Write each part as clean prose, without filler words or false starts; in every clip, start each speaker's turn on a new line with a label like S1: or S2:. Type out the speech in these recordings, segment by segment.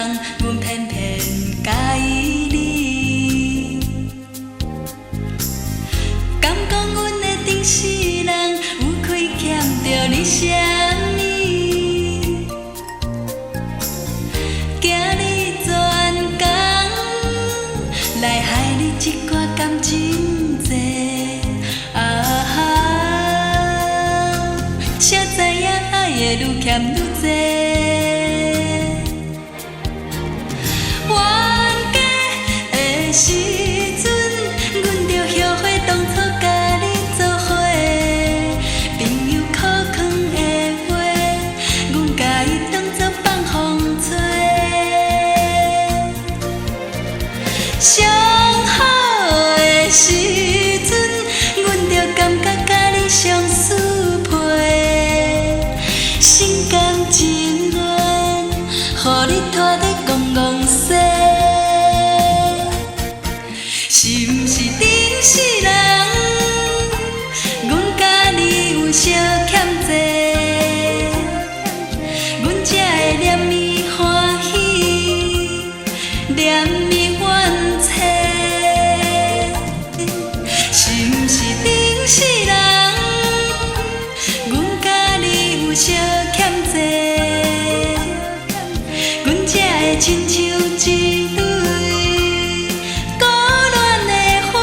S1: 人，阮偏偏介意你。敢讲阮的顶世人，有亏欠着你啥物？今日全工来害你一寡感情债。谁知影爱的愈欠愈多，冤家的时阵，阮着后悔当初甲你做伙。朋友苦劝的话，阮甲伊当作放风吹。上好的时阵，阮着感觉甲你相思配。心甘情愿，予你拖在公公西，是毋是顶世人？阮甲你有小欠债，阮才会念伊欢喜，念伊怨切，是毋是顶世人？阮甲你有小欠债，阮才会亲像一蕊孤恋的花。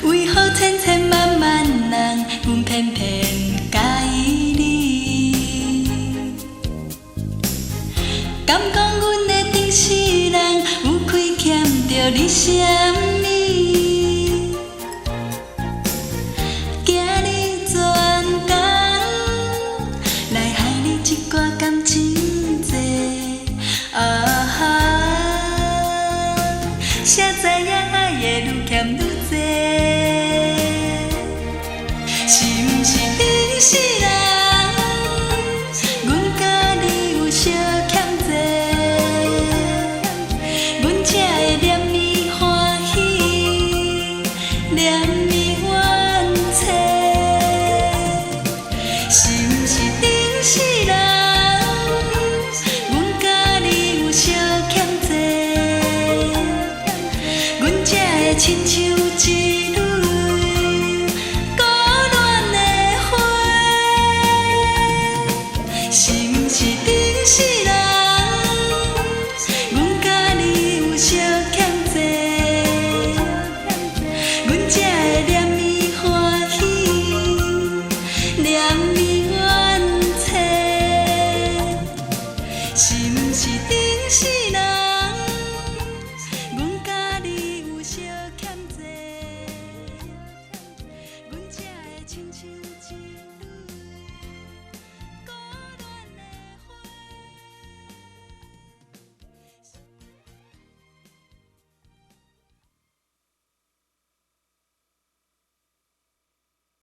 S1: 为何千千万万人，阮偏偏介意你？敢讲阮的顶世人，有亏欠着你啥物？今日全工来害你一寡感情债。谁知影爱的愈欠愈多？是毋是顶世人？